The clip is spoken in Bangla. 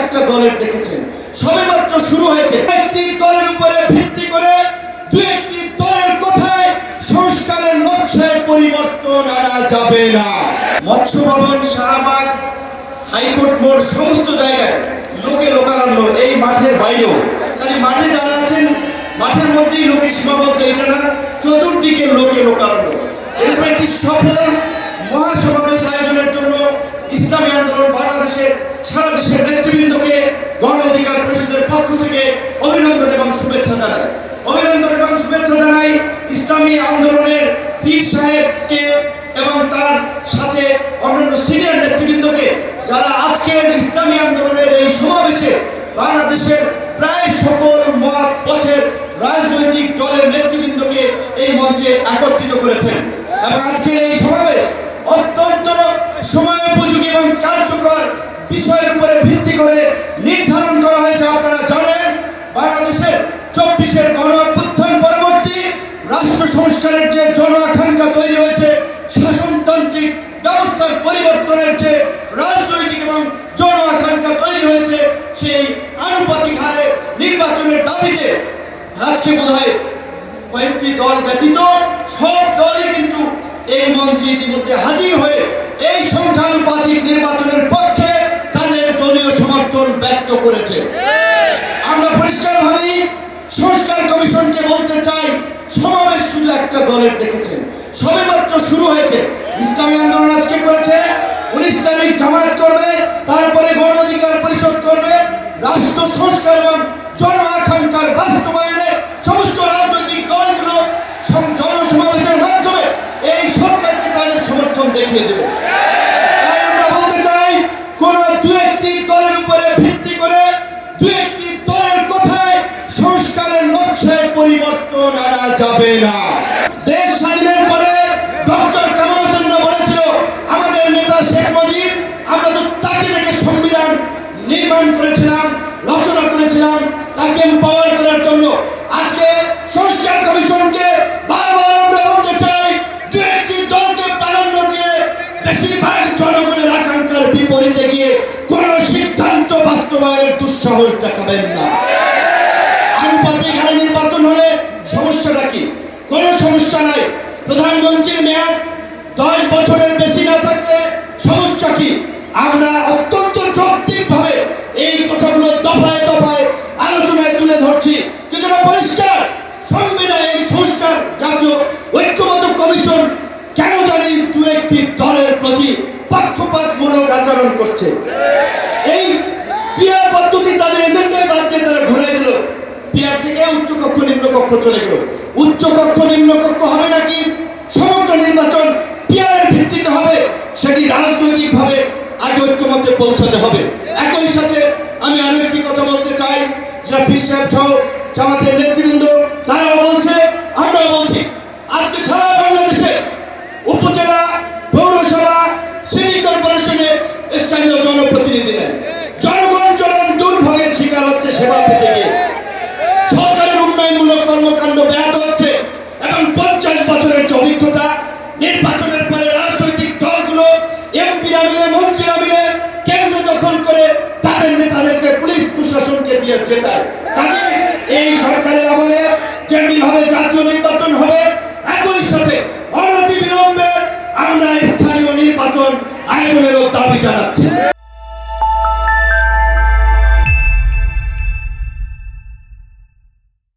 একটা দলের দেখেছেন, সবেমাত্র শুরু হয়েছে। একটি দলের উপরে ভিত্তি করে দু একটি দলের কথায় সংস্কারের নকশায় পরিবর্তন আনা যাবে না। মৎস্য ভবন, শাহবাগ, হাইকোর্ট মোড় সমস্ত জায়গায় লোকে লোকারণ্য, এই মাঠের বাইরেও। খালি মাঠে যারা আছেন মাঠের মধ্যেই লোকে সীমাবদ্ধ এটা না, চতুর্দিকে লোকে লোকারণ্য। এরকম একটি সফল মহাসমাবেশ আয়োজনের জন্য ইসলামী আন্দোলন বাংলাদেশের সারা দেশের নেতৃবৃন্দকে গণ অধিকার পরিষদের পক্ষ থেকে অভিনন্দন এবং শুভেচ্ছা জানাই। অভিনন্দন এবং শুভেচ্ছা জানাই ইসলামী আন্দোলনের পীর সাহেবকে এবং তার সাথে অন্যান্য সিনিয়র নেতৃবৃন্দকে, যারা আজকের ইসলামী আন্দোলনের এই সমাবেশে বাংলাদেশের প্রায় সকল মত পথের রাজনৈতিক দলের নেতৃবৃন্দকে এই মঞ্চে একত্রিত করেছেন। এবং আজকের এই সমাবেশ অত্যন্ত সময়োপযোগী এবং কার্যকর বিষয়ের উপরে ভিত্তি করে নির্ধারণ করা হয়েছে। আপনারা জানেন, বাংলাদেশের 24-এর গণ অভ্যুত্থান পরবর্তী রাষ্ট্র সংস্কারের যে জন আকাঙ্ক্ষা তৈরি হয়েছে, শাসনতান্ত্রিক ব্যবস্থার পরিবর্তনের যে রাজনৈতিক এবং জন আকাঙ্ক্ষা তৈরি হয়েছে, সেই আনুপাতিক হারে নির্বাচনের দাবিতে আজকে বোধ হয় কয়েকটি দল ব্যতীত সব দলই কিন্তু এই মঞ্চে ইতিমধ্যে হাজির হয়ে এই সংখ্যানুপাতিক নির্বাচনের পক্ষে তাদের দলীয় সমর্থন ব্যক্ত করেছে। আমরা পরিষ্কারভাবেই সংস্কার কমিশনকে বলতে চাই, সমাবেশ শুধু একটা দলের দেখেছেন, সবেমাত্র শুরু হয়েছে। ইসলামী আন্দোলন আজকে করেছে, 19 তারিখ জামায়াত করবে, তারপরে গণ অধিকার পরিষদ করবে। রাষ্ট্র সংস্কার এবং জন আকাঙ্ক্ষার বাস্তবায়নে সমস্ত রাজনৈতিক দলগুলো জনসমাবেশের মাধ্যমে এই সরকারকে তাদের সমর্থন দেখিয়ে দেবে। তাই আমরা বলতে চাই, কোন দু একটি দলের উপরে ভিত্তি করে দু একটি দলের কথায় সংস্কারের নকশায় পরিবর্তন আনা যাবে না। দেশ স্বাধীনের পরে ডক্টর কামাল চন্দ্র বলেছিল, আমাদের নেতা শেখ মুজিব, আমরা তো তাকে দেখে সংবিধান নির্মাণ করেছিলাম, রচনা করেছিলাম, তাকে এম্পাওয়ার করার জন্য। আজকে সংস্কার কমিশনকে বারবার আমরা বলতে চাই, দু একটি দলকে প্রাধান্য দিয়ে বেশিরভাগ জনগণের আকাঙ্ক্ষার বিপরীতে গিয়ে কোন সিদ্ধান্ত বাস্তবায়নের দুঃসাহস দেখাবেন না। আনুপাতিক হারে নির্বাচন হলে সমস্যাটা কি? কোনো সমস্যা নাই। প্রধানমন্ত্রীর মেয়াদ 10 বছরের বেশি না থাকলে সমস্যা কি? আমরা অত্যন্ত যৌক্তিকভাবে এই কথাগুলো দফায় দফায় আলোচনায় তুলে ধরছি। কিন্তু পরিষ্কার, সংবিধানে এই সংস্কার জাতীয় ঐক্যবদ্ধ কমিশন কেন জানি দু একটি দলের প্রতি পক্ষপাতমূলক আচরণ করছে। এই পিয়ার পদ্ধতি তাদের এজেন্ডায় বাদ দিয়ে তারা ঘুরাই দিল। পিয়ার থেকে উচ্চকক্ষ নিম্নকক্ষ চলে গেল। উচ্চকক্ষ নিম্নকক্ষ হবে নাকি সমগ্র নির্বাচন পিয়ারের ভিত্তিতে হবে, সেটি রাজনৈতিকভাবে আগে ঐক্যমত্যে পৌঁছাতে হবে। একই সাথে আমি আরো একটি কথা বলতে চাই, যারা পীর সাহেব সহ জামাতের নেতৃবৃন্দ তারাও বলছে, আমরাও বলছি, আজকে সারা বাংলাদেশে উপজেলা, পৌরসভা, সিটি কর্পোরেশনে স্থানীয় জনপ্রতিনিধি নেন। জনগণ চরম দুর্ভোগের শিকার হচ্ছে সেবা পেতে গিয়ে। সরকারের উন্নয়নমূলক কর্মকাণ্ড ব্যাহত হচ্ছে এবং 50 বছরের যে অভিজ্ঞতা, নির্বাচনের পরে রাজনৈতিক দলগুলো, এমপিরা মিলে, মন্ত্রীরা মিলে কেন্দ্র দখল করে তাদের নেতাদেরকে পুলিশ প্রশাসনকে দিয়ে জেতায়। কাজে এই সরকারের আমলে যেমনিভাবে জাতীয় নির্বাচন হবে, একই সাথে অনতিবিলম্বে আমরা স্থানীয় নির্বাচন আয়োজনেরও দাবি জানাচ্ছি।